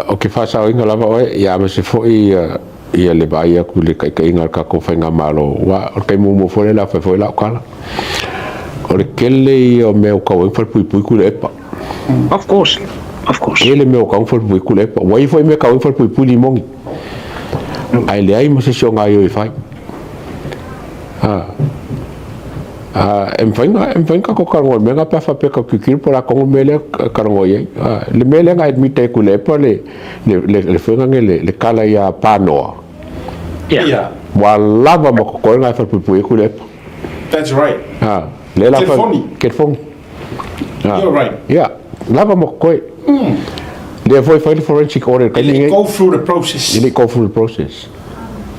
o ke whasao inga lava oe, ia ma se foi ia le vai aku le kai inga ka ko whainga malo, wa o kai mumo fore la foi la o kala. O le kele i o meo kau Falepuipui ku le epa. Of course. Ele meo kau Falepuipui ku le epa. Wai foi me kau Falepuipui li mongi. Ai le ai ma se sio ngai o i whai. Em whainga ko karango menga pa fa peka kikiri por a kongo mele karango ye. Le mele nga admite ku le epa le whainga le kala ia panoa. Yeah. Wa lava ma ko ngai Falepuipui ku le epa. That's right. Ketfoni. You're right. Yeah. Lava mo koe. Le foi the forensic audit. They go through the process. They go through the process.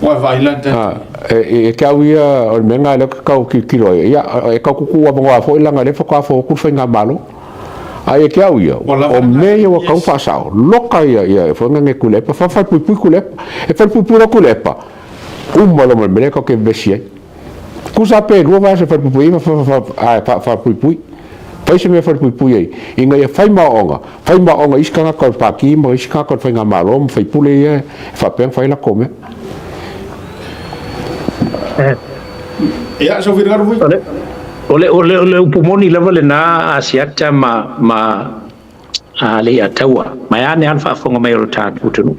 What violent? E kawia o menga le kau kilo. Ya e kau ku wa mo fo ilanga le fo ka fo ku whainga malo. Ai e kawia. O me o kau fasao. Loka ia fo nge kulepa fa Falepuipui kulepa. E Falepuipui kulepa. Malo mo me ka ke besia. Kusa pe rua va se Falepuipui fa Falepuipui. Pai se me Falepuipui ai. Inga ia fai maonga iskanga ko paki mo iskanga ko whainga malo mo fai pule ia fa pen fai la kome. Ja, zo weer gaan we. Ole upumoni level na asiata ma ale atawa. Mayane alfa fonga mayo tat utunu.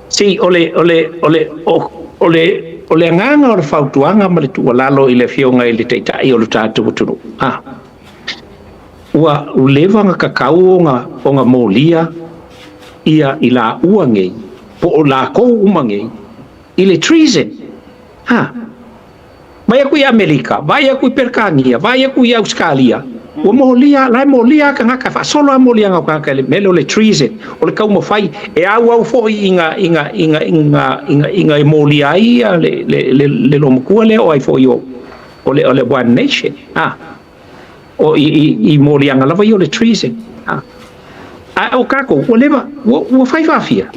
Si ole nganga o fautuanga ma le tualalo ile fionga ile taitai o tatu utunu. Ua Leva nga kakau nga molia ia ila uangei po o la kou umangei ile treason. Vai aku i Amerika, vai aku i Perkangia, vai aku i Australia. O molia ka ngaka fa solo molia nga ka le melo le treason. O le kau mo fai e au fo inga molia ia le lomkua le o ai fo yo. O le one nation. O i molia nga lava yo le treason. O kako o Leva o fai fafia.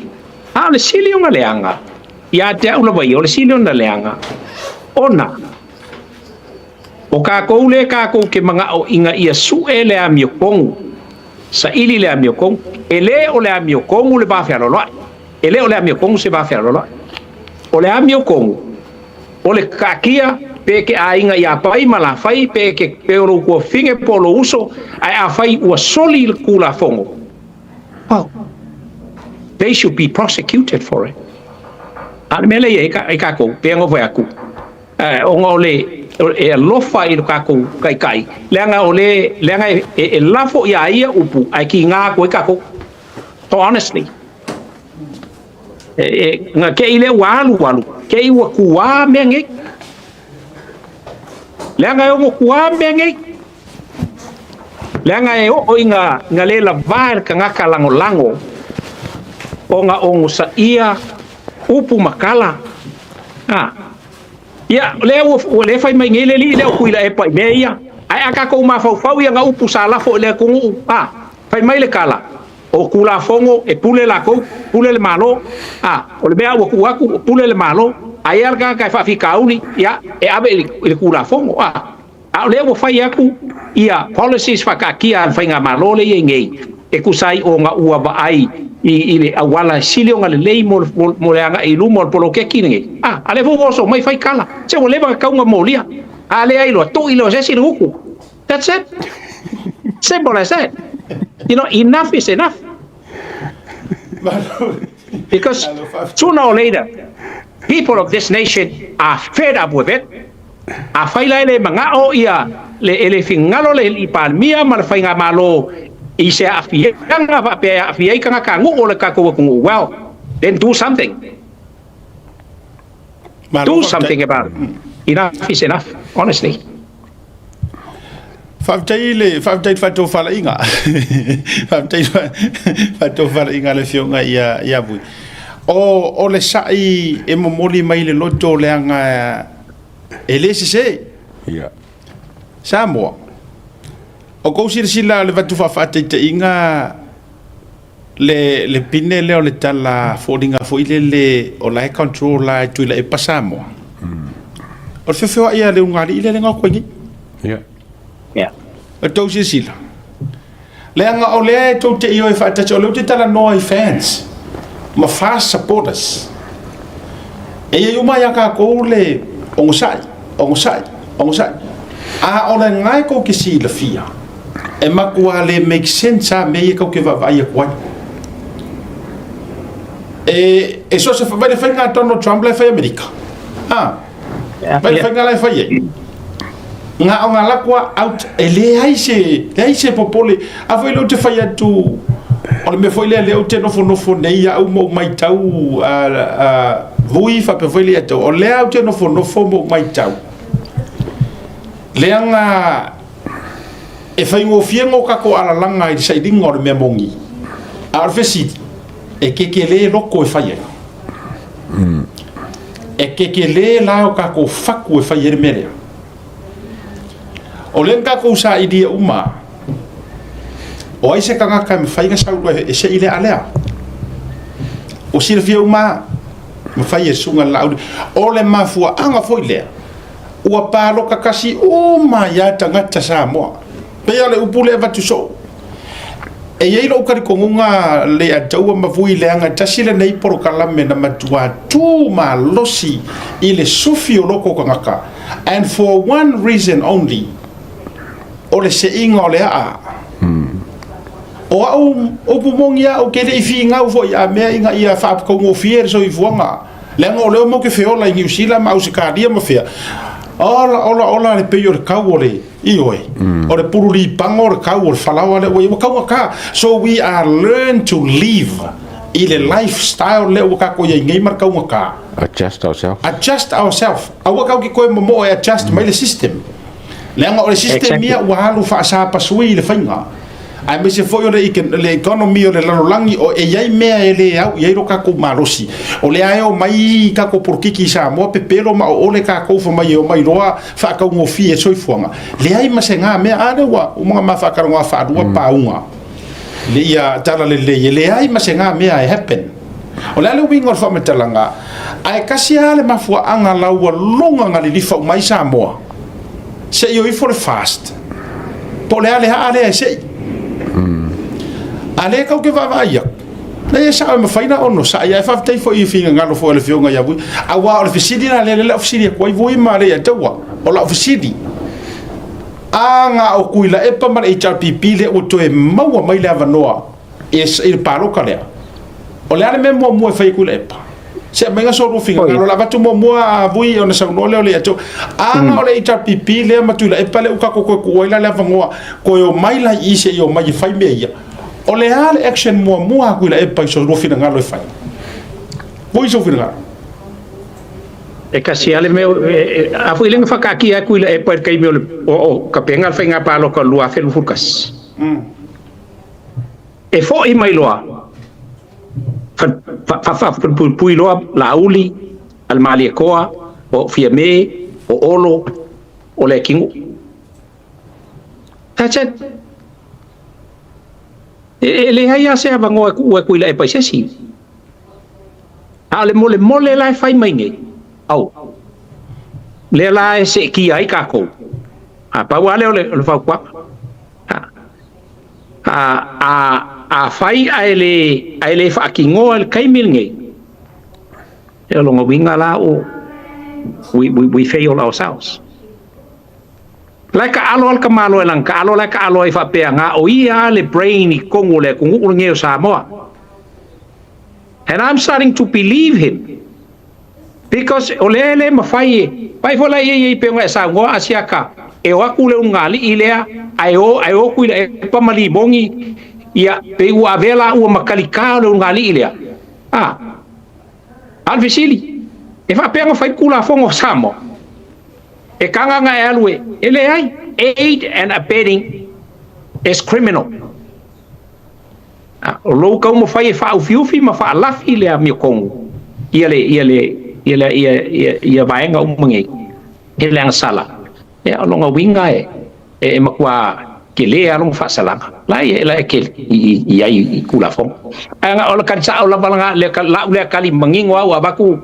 Le silio nga leanga. Ia te au lava yo le silio na leanga. Ona o kako le kako ke mga o inga ia su ele a mio kongu sa ili le a mio kongu ele o le a mio kongu le ba fialo lo ele o le a mio kongu se ba fialo lo o le a mio kongu o le kakia pe ke a inga ia pai mala fai pe ke pero ko finge polo uso ai a fai o soli il kula fongo. They should be prosecuted for it. Al mele e kako pe ngo foi aku o ngole e lofa i kako kai lenga ole lenga e lafo ia ia upu ai ki nga ko kako to honestly nga ke ile walu ke i wa kuwa menge lenga o kuwa menge lenga e o inga ngalela var ka nga kalango o nga ongu sa ia upu makala ya le fai mai ngele li le Tuilaepa meia ai aka ko ma fau ia nga upu sala fo le kungu fai mai le kala o kula fongo e pule la ko pule le malo o le mea ku aku pule le malo ai alga ka fa fikauni ya e ave le kula fongo le o fai aku ia policies fa ka kia fai nga malo le ngei e kusai o nga ua ba ai ile awala silio nga lei mo leanga i lumo polo ke kinge ale vo so mai fai kala se o Leva ka nga molia ale ai lo to ilo se sinuku. That's it. Simple as that. You know, enough is enough. Because sooner or later people of this nation are fed up with it. A fai le manga o ia le fingalo le i palmia mal fai nga malo I se afia nga pe afia ka nga ngu o le ka ko ku well then do something about it. Enough is enough, honestly. Faftai fato fala inga fato fala inga le fionga ia Vui o le sai e momoli mai le loto le anga ele se Samoa o ko sila le vatu fafate te inga le pine le o le tala folinga fo ile le o la control la Tuilaepa Samoa o fefewa ia le ungari ile le ngakwengi o to sila le anga o le to te io e fa te o te tala no fans ma fast supporters e eu mai aka ko le o sai a ona ngai ko ki si la fia e makua le make sense a me ko ke va vai ko e so se vai fa nga Donald Trump le fa America vai fa nga le fa ye nga o nga la kwa out e le ai se popole a foi lo te fa ya tu o me foi le o te no fo nei ya o mo mai tau vui fa pe foi le to o le o te no fo mo mai tau le anga e fai ngo fiengo ka ko ala langa i sai dingo me mongi a fesi e ke le loko e fai e ke le la o ka ko faku e fai mere o le ka ko sa idea uma o ai se kanga ka me fai ga sa e se ile alea o si le fia uma me fai e sunga la o le mafua anga foi le ua palo kakasi o ya tangata sa mo pe ale upule va tu so e ye lo kari kongunga le atau ma vui le anga tasile nei por kalame na matua tu ma losi ile sofio loko kangaka and for one reason only ole se inga ole a o pumongia o kele ifinga fo ya me inga ia fa ko ngo fier so ifuanga le ngole mo ke feola New Zealand ma usikadia ma fea ola le peyo kawole ioi o le puruli pangor kawol falawa le we ka so we are learn to live ile lifestyle le ka ko ye ngai mar ka adjust ourselves awa ka ki ko mo adjust my system le nga o system mia wa halu fa sa pasui le fainga ai me se foi le economy o le langi o e yai mea ele au ye ro ka ko marosi o le ai o mai ka ko porkiki sa mo pepelo ma o le ka ko fo mai o mai roa fa ka ngo fi e soi fuanga le ai ma se nga me ade wa o mga ma fa ka ngo fa dua pa unga le ia tala le ai ma se nga me ai happen o le ale wingo fa metalanga ai kasi ale ma fu anga la wa longa nga li fa mai sa mo se yo i for fast po le ale se ale ka ke va ia le sa me faina ono sa ia fa tai fo i finga ngalo fo le fionga ya bu a wa o fisidi na le fisidi ko i vui ma le tawa o la fisidi anga o Tuilaepa ma e HRPP le o to e mau mai le avanoa e il palo kale o le ale me mo e fai Tuilaepa se me nga so ro finga ngalo la vatu mo a vui ona sa no le to anga o le HRPP le ma Tuilaepa le o ka ko la le avanoa ko yo mai la i se yo mai fai me ia o le ale action mo a Tuilaepa so ro finga ngalo e fai voi so finga e kasi ale me a foi lenga fakaki a Tuilaepa kai me o ka penga fenga palo ka lua fel fukas e fo i mai loa fa pui loa la uli al mali koa o fiame o olo o le kingu tachet le haya se abango o Tuilaepa sesi ale mole lai fai mai ngai au le la se ki ai ka ko a pa wale le fa kwa a fai ai le fa ki ngol kai mil ngai e lo ngobinga la o we fail ourselves like alo al kamalo elang ka alo like alo fa pe nga o ia le brain I kongo le kungu ngeo sa moa and I'm starting to believe him because olele mafai pai fola ye pe nga sa ngo asiaka e wa kule ngali ilea ai o kuile pa mali bongi ia pe wa vela u makalika le ngali ilea alvisili e fa pe nga fai kula fongo samo e kanga nga elwe ele ai aid and abetting is criminal Loka mo fai fa ufiufi ma fa lafi le mi kongo ia vaenga umangi ele ang sala e alonga winga e makwa kele along fa salanga la ke i kula fo anga ola kan sa ola balanga le kali mangingwa wa baku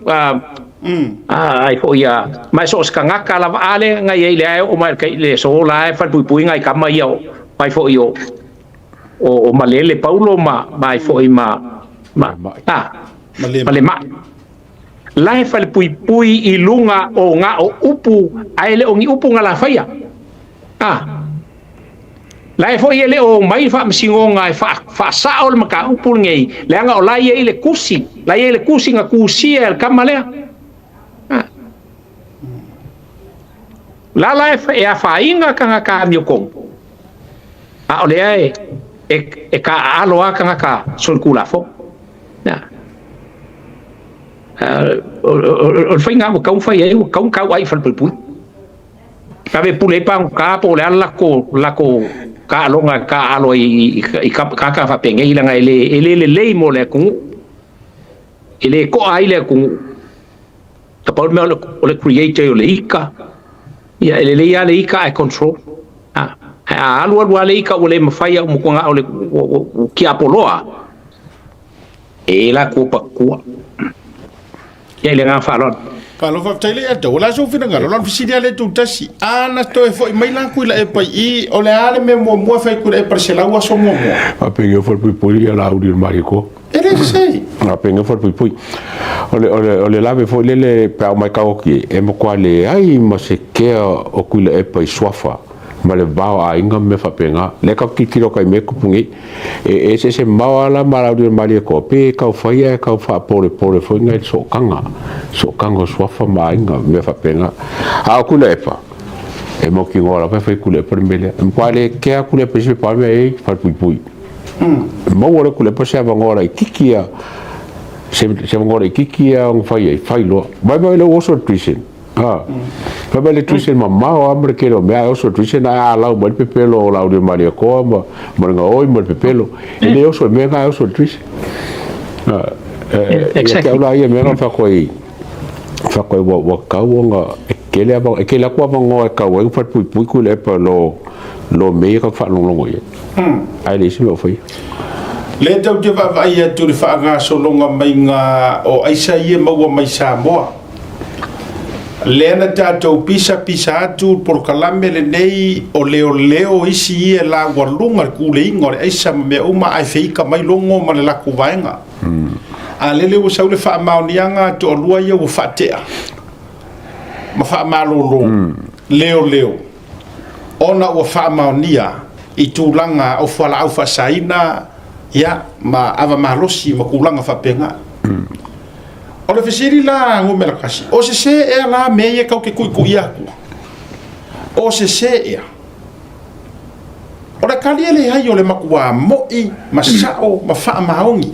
ai fo ia mai so skanga kala ale nga ye le o mai kai le so la fa pui ngai kama ia mai fo io o malele paulo mai foi ma malema lai Falepuipui I lunga o nga o upu ai le o ngi upu nga la faia lai foi ele o mai fa msingo nga fa saol maka upu ngei le anga o lai ele kusi nga kusi el kamale la lai e a fainga kanga ka miokong o le e ka aloa kanga ka solkula fo o fainga mo kau fai o kau ai Falepuipui ka be Tuilaepa ka po le lako ka longa ka alo I ka fa pengei langa ele mo le ku ele ko ai le ku ka pa me o le creator o le ika ia ele le ika I control alu le ika o le mafai mo ko nga o le ki apoloa e la ko pa ku ia le nga fa lon Kalau faftele ato wala so fina ngalo lan fisidi ale tu tasi ana to e foi mai lan kuila e pai I ole ale me mo fai kuila e parcela wa so mo apenge Falepuipui ala uri mariko ele sei apenge Falepuipui ole lave foi le pa mai ka oki e mo kwale ai ma se ke o kuila e pai swafa ma le vao a inga me fapenga le ka kikiro kai me kupungi e se mawala mara uri mariko pe ka fai e ka fa pore foi ngai so kanga swafa ma inga me fapenga a Tuilaepa e mo ki ngora pa fai Tuilaepa mele kwale ke a Tuilaepa se pa me Falepuipui mo ora Tuilaepa se va ngora kikia se ngora kikia on fai lo vai lo oso Treason Papa le Treason ma amre ke lo me oso Treason a la mo pepelo la de Maria ko mo nga oi mo pepelo ele oso me nga oso Treason exactly la ia me nga fa koi wa ka wonga ke le ko ba ngo ka wa Falepuipui Tuilaepa lo me ka fa lo ye ai le si lo foi le tau te vai tu le fa nga so longa mai nga o aisa ia mau mai Samoa Lena tatou pisa atu por kalame le nei o leo isi ia la walunga kule ingore aisa me uma ai feika mai longo ma le laku vaenga a lele o saule fa maunianga to lua ia o fatea ma fa malolo leo ona o fa maunia I tulanga o fala au fa saina ya ma ava malosi ma kulanga fa penga o le fesiri la ngo mela kasi o se e la me ye ka ke ku ia o se e o le kali ele hai o le makua moi masao ma fa maongi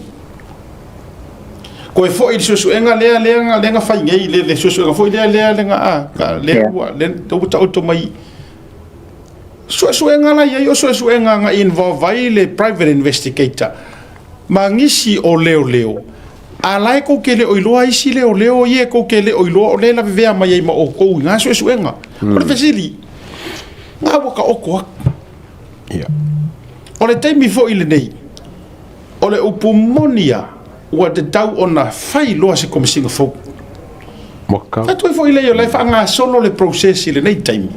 ko e foi so enga le fai ngei le so foi le nga ka le to mai so enga la ye so enga nga involve vai le private investigator mangisi o leo alai ko kele o loa isi leo ye ko kele o loa le la vea mai ma o ko nga so enga o le fesili nga waka o ko ia o le taimi fo ile nei o le upumonia wa te tau ona fai loa se komisinga fo moka tu fo ile yo le fa nga solo le process ile nei taimi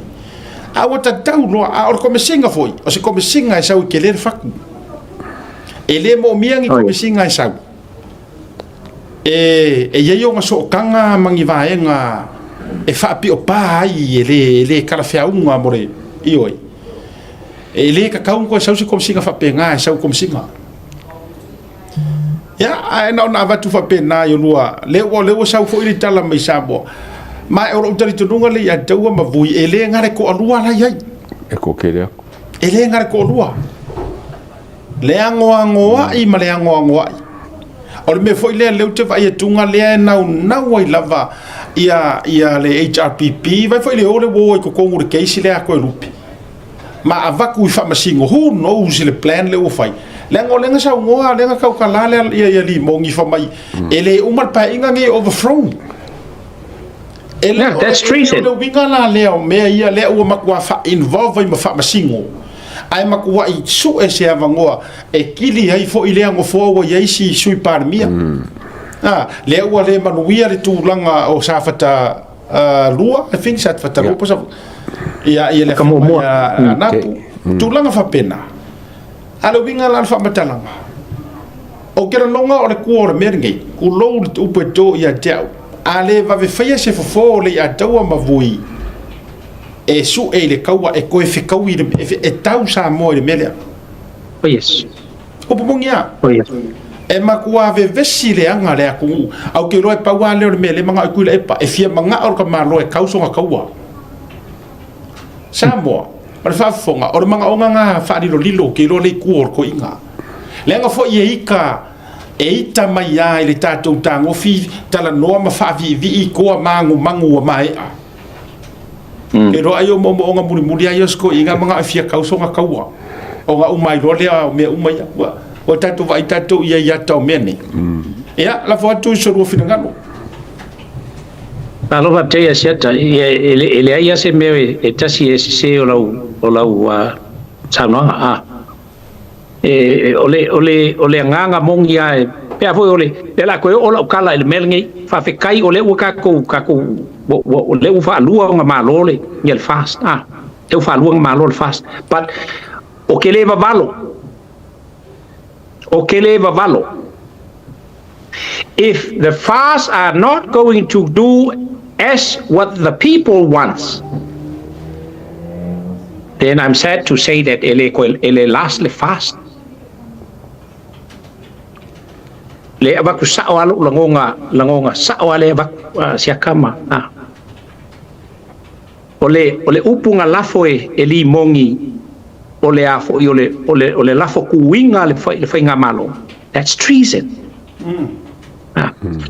a wa te tau loa a o komisinga fo o se komisinga e sau kele faku ele mo miangi komisinga e sau e ye yo so kanga mangi vaenga e fa pi o pa ai ele kala fea unga more ioi ele ka kaun ko sau se komisinga fa penga e sau komisinga ya ai na va tu fa pena yo lua le sau fo ile tala mai sabo ma o tari tu nunga le ya tau ma vui ele ngare ko alua la yai e ko kele ele ngare ko alua le angoa I ma le angoa o le me foi le te vai tunga le na wai lava ia le HRPP vai foi le ole wo ko kongu le case le ko lupi ma avaku fa masingo who knows le plan le o fai le ngolenga sa ngoa le ka kala le ia li mongi fa mai ele umal pa inga nge overthrown that's treason le winga la le o me ia le o makwa fa involve ma fa masingo ai makua I su e se avangoa e kili ai fo ile ngo fo wa yaisi sui parmia le ua le manuia le tulanga o safata lua I think safata lua ia le kamomoa napu tulanga fa pena ala winga la fa matalanga o kera longa o le kuora merngei ku lo le upe to ia tau ale va ve faia se fofo le a taua ma Vui e su e le kaua e koe fe kaui e tau sa mo le mele Oh yes. o pumungia Oh yes. e makua ve vesi le anga le aku au ke loe paua le mele manga ku le pa e fia manga o ka malo e kauso nga kaua Samoa o le fafonga o le manga onga nga fa lilo ke lo le kuor ko inga le anga fo ye ika e ita mai ai le tatou tango fi tala noa ma fa vi ko mangu mai a e ro ayo mo nga muri ayo sko inga manga afia kauso nga kaua o nga umai ro le me umai o tatou vai tatou ia tau mene ya la fo tu so ro fina ngalo Alo va te siata ele ai se me e tasi se o lau sana ole nganga mongia pe foi ole la ko ola kala ele melngi fa fe kai ole u ka ko ole u fa lua nga malole ngel fast eu fa lua nga malole fast but o que leva valo if the fast are not going to do as what the people wants, then I'm sad to say that ele last le fast. Le abaku sao alu langonga sao ale abak siakama. Ole upunga lafo e li mongi ole afo ole lafo kuinga le fainga malo. That's treason.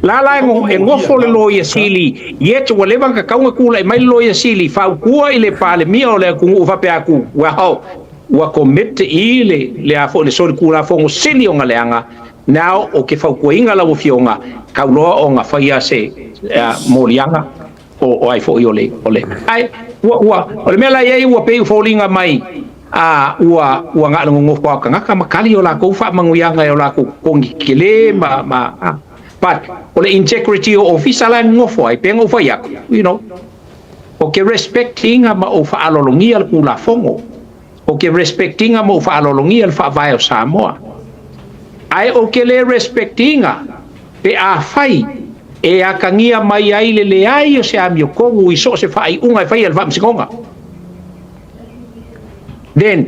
La ngofo le loia sili yet wale bang ka kaunga kula mai loia sili fa kua ile pale mia ole ku fa pe aku wa commit ile le afo le sori kula fo sili onga leanga now o ke fa ku inga la fionga ka lo onga fa ya se molianga o ai fo ole ai wa ole mela ye wa pe fo linga mai wa nga ngofo ka ngaka makali ola ko fa manguyanga ola ko kongi kile ma but ole integrity o official ngofo ai pengo fa yak o ke respecting ma o fa alolongi al kula fongo o ke respecting ma o fa alolongi al fa vai o Samoa ai o ke le respecting pe a fai e a kangia mai ai le ai o se amio kongu iso se fai unga fai al fam singonga then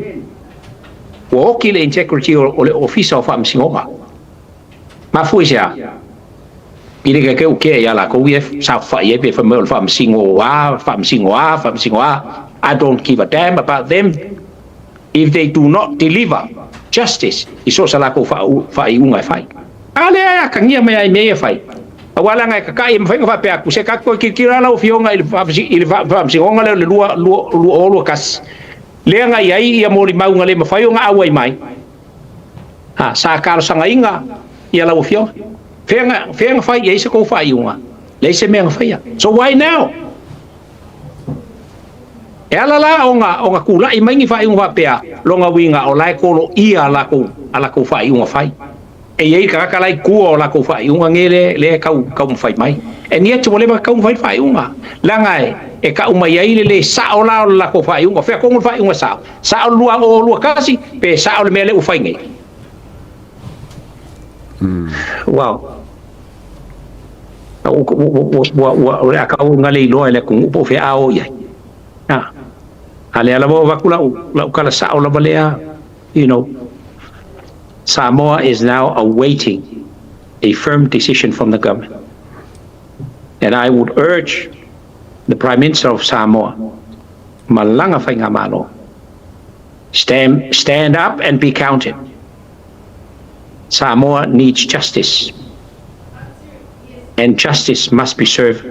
o ke le integrity o le official fam singonga ma fuisia Pile que o que ya la ko sa fa ye be famel fam singo I don't give a damn about them if they do not deliver justice iso sala ko fa unga fai ale ya kangia me fai wala nga ka kai mfa fa pe aku se ka ko kira la ofionga il fam singo nga le lu kas le nga ia moli mau nga le mafai nga awai mai sa kalo sanga inga ia la ofio Fenga fai ye se ko fai unga. Le se menga fai. So why now? Ela la onga kula I maingi fai unga pea. Longa winga o lai kolo ia ala ko fai unga fai. E ye ka lai ku o la ko fai unga ngele le kau fai mai. E nia tu leva kau fai unga. Langai e ka uma ye le sa o la ko fai unga. Fe ko fai unga sa. Sa o lua kasi pe sa o mele u fai ngai. Wow. Wa kau ngali lo ele ku po fe ao ya ale ala bo vakula la kala sa ola balea Samoa is now awaiting a firm decision from the government, and I would urge the Prime Minister of Samoa malanga fainga malo stand up and be counted. Samoa needs justice, and justice must be served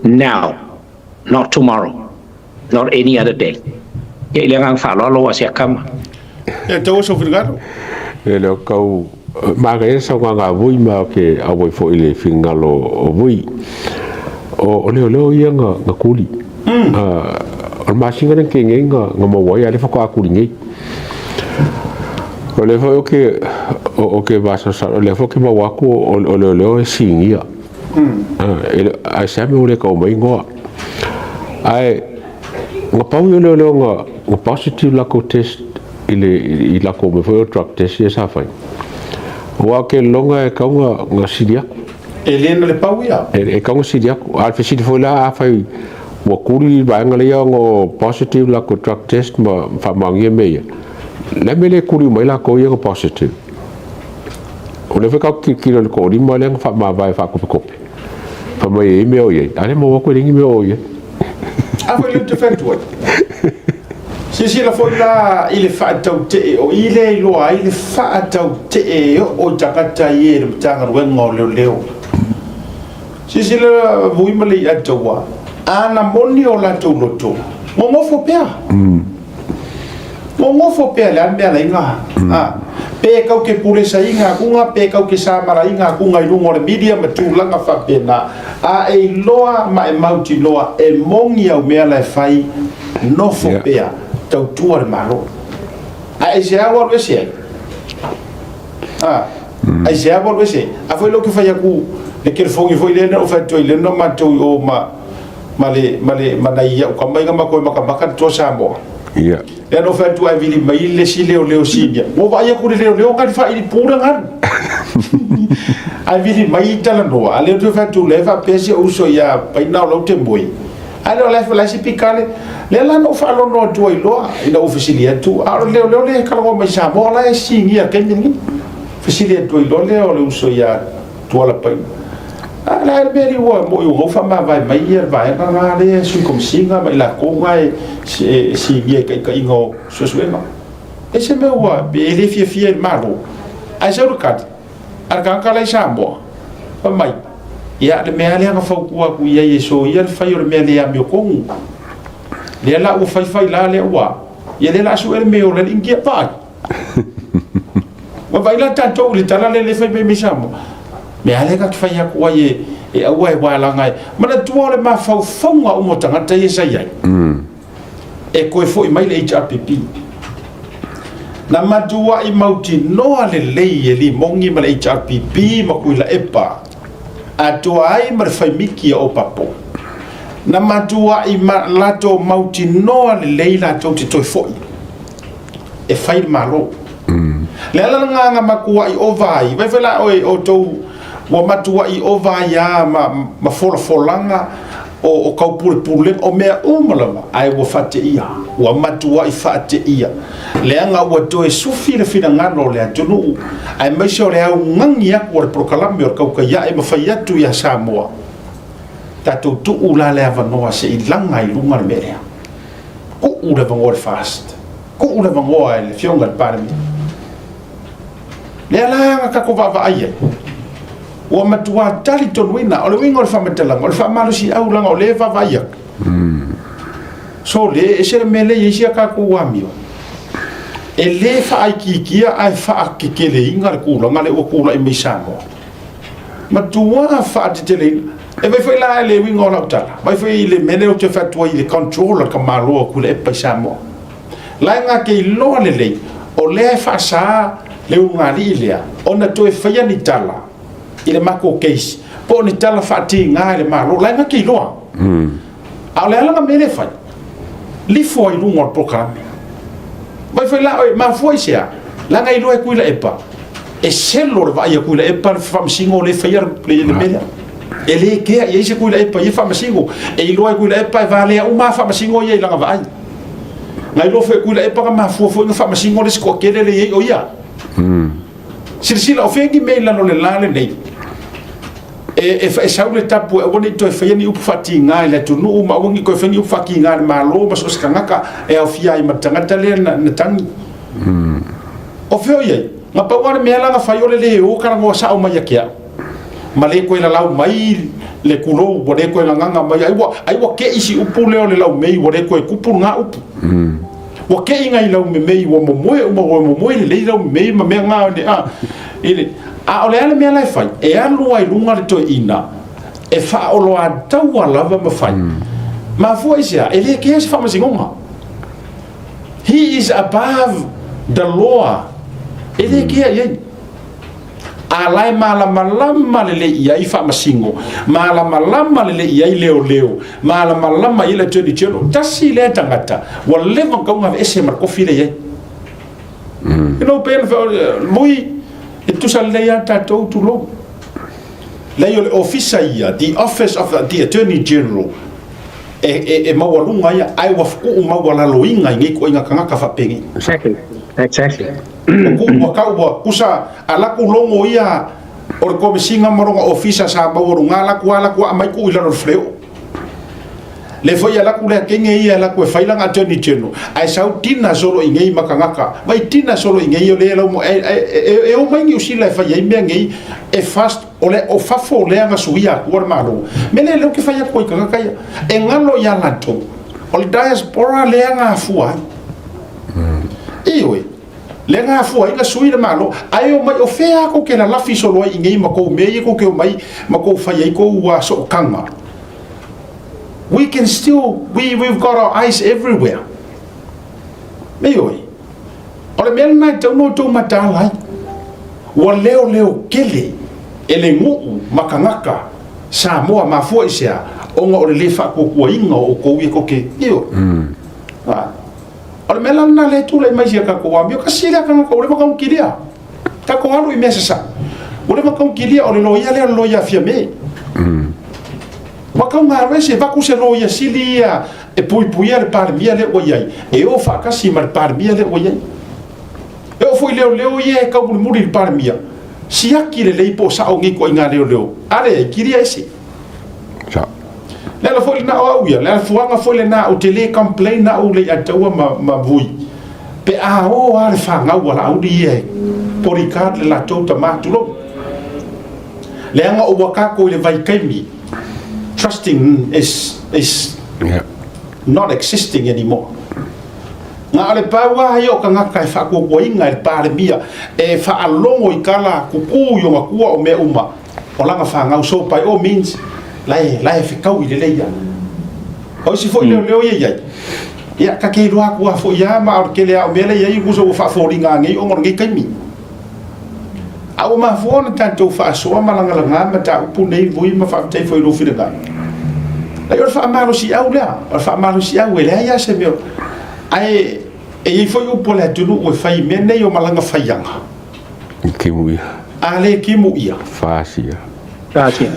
now, not tomorrow, not any other day. Ilangang falolo asia kama. Tau so filgaro. Ele kau maga sa nga Vui ma ke awoi fo ile fingalo Vui. O leo ia nga kuli. O masinga ke nga mo ia le fa ko akuli ngai. O le fo ke basa sa o le fo ke mawaku o le singia. Ai sa me ole ko mai ngoa. Ai nga pau yo le nga positive la ko test i la ko me foi truck test e sa fai wa ke longa e kaunga nga sidia Elena le pauia e kaunga sidia al fe sidi foi la fai wa kuli ba nga le ngo positive la ko truck test ma fa mangi me la me le kuli mai la ko ye positive o le fe ka ki le ko di ma le fa ma vai fa ko fa mai e me o ye ale mo ko ringi me o ye a foi le te fetwa si la foi la il fa tau te o ile loa il fa tau te o takata ye le tanga wengo leo si la vui mali atawa ana moni o la toloto mo fo pea mo fo pea la me la inga pe kau ke pule sa inga kunga pe kau ke sa mara inga kunga i lungo le media ma tulanga fa pena a e loa ma e mauti loa e mongi au mea la fai no fo pea tau tua le malo a e se awa le se a se awa le se a foi lo que fai aku le que fongi foi le no fa to le no ma to o male manai o kamai ngama ko maka to sa mo ia e no fa tu ai vili mai le si leo sinia mo vai ku le leo ka fa i pura ngan ai vili mai tala no ale tu fa tu leva pesi o so ya pai na lo te moi ale la fa la si pikale le la no fa lo no tu i lo ina oficialia tu a le ka lo mai sa mo la si ngia ke ni oficialia tu i lo le so ya tu ala pai ala e beri wa mo yo fa ma vai mai ia vai na le su kom singa mai la ko ngai si ye ka ingo so suema e se me wa be le fie malo a se ro kat ar kan kala sambo pa mai ia le me ale nga fa ku ye so ia fa yo me le am yo ko le la u fai la le wa ye le la su el me o le ingia pa wa vai la tanto le tala le fa me sambo me ale ka fa ya ku ye e awa e wala ngai mana tua le ma fau fonga o mo tanga te sa ia e ko e foi mai le HRPP na matua i mauti no ale lei e li mongi ma le HRPP ma kuila epa atua ai ma fai miki o papo na matua i ma lato mauti no ale lei la to te toi foi e fai malo le ala nga makua i ovai vai fela o to wa matua i ova ya ma folanga o kaupule o mea umala ai wa fate ia wa matua i fate ia le anga wa to e sufi le fina ngano le atunu ai mai so le au ngangi ya ko prokalami o kauka ya e mafai atu ya Samoa tatu tu ula le avanoa se i langa i lunga le mea ko ula vangor fast ko ula vangoa le fionga parmi le ala ka ko va ai o matua tali ton wina o le winga o famatala o famalo si au langa o Leva vai so le se le mele isia ka ko wamio e le fa ai kia ai fa ki kele inga le kula ngale o kula i misamo matua fa tele e vai foi la le winga o la tala vai foi le mele o te fatua i le controller ka malo o kula e paisamo la nga ke lo le o le fa sa le unga lilia ona to e fa ni tala ile mako case po ni tala fati nga le malo la nga ki loa ale ala me le fa li foi lungo programme vai foi la ma foi sia la nga ilo e kuila epa e selo va ia kuila epa fam singo le fa ir le media ele ke ia se kuila epa ia fam singo e ilo e kuila epa vale uma fam singo ia la nga vai nga ilo fe kuila epa ma fo nga fam singo le sko kele le o ia sila o fengi me la no le lale nei e saule tapu e woni to e feni upu fati nga le tunu ma wongi ko feni upu faki nga ma lo ma so skanga e o fia i matanga tale na tangi o feo ye ma pa wana me la nga faiole le o kara ngo sa o ma yakia ma le ko ila lau mai le kulo bode ko nga nga mai ai wa ke isi upu le o le lau mei bode ko kupu nga upu wa ke inga i lau me mei wa mo mo le lau mei ma me nga de ele a ole ale me lai fai e alu ai lunga le to ina e fa o lo atau lava ma fai ma foi sia ele que es fama singonga he is above the law ele que é alai malama le ia i fama singo malama le ia i leo malama ile to di chelo tasi le tangata wa le mo ka ese mar ko file ye no pe moi e tu sa le ya tatou tu lo le yo officer ia the office of the attorney general e mawalunga ia ai wa fu mawala loinga ngi ko inga kanga ka fapengi Exactly. ko ka wa kusa ala ku longo ia or ko singa moronga officer sa mawalunga ala ku mai ku ila freo le foi ala ku le kenge ia ala ku faila attorney general ai sau tina solo ingei makangaka vai tina solo ingei o le mo e o mai ngi usila fa ia me ngi e fast ole o fafo le nga suia por malo mele lo que falla ko kanga ya e ngalo ya lato o diaspora le nga fua iwe le nga fua inga suia malo ai o mai o fea ko ke la lafi solo ingei mako me ko ke mai mako falla ko wa so kanga. We can still, we've got our eyes everywhere. Meoi. Ole mel na tau no tau matalai. Wa leo kele ele ngu makangaka sa moa mafua isia onga ole lefa ko inga o ko wi ko ke io. Ole mel na le tu le mai sia ka ko wa mio ka sila ka ko le ka kilia. Ka ko alu i mesa sa. Ole ka kilia ole lo ya fiame. Waka nga rese vaku se roia silia e puipuia le parmia le oiai e o fa kasi mar parmia le oiai e o foi leo ia ka muri le parmia siaki le leipo sa o ngi ko inga leo ale kiria ese sa le foi na o ia le fuanga foi le na o tele complain na o le ataua ma vui pe a o ale fa nga wala o di e poricard le la tota matulo le anga o waka ko le vai kaimi. Trusting is not existing anymore. Nga ale pawa yo kanga kai fa ko inga le pare mia e fa alongo I kala kuku yo ngakua o me uma o langa fa nga so by all means lai fi kau I le ya o si fo leo ye ya ka ke ro aku fo ya ma o ke le o me le ye ku so fa fo ringa ngi o ngor ngi kaimi au ma fo na tanto fa so ma langa langa ma ta pu nei vui ma fa te fo ro fi de ga la yo fa malo si au la fa malo si au le ya se me ai e foi o pola tunu o fai mene yo malanga faianga ke muia ale ki muia fasia Gotcha.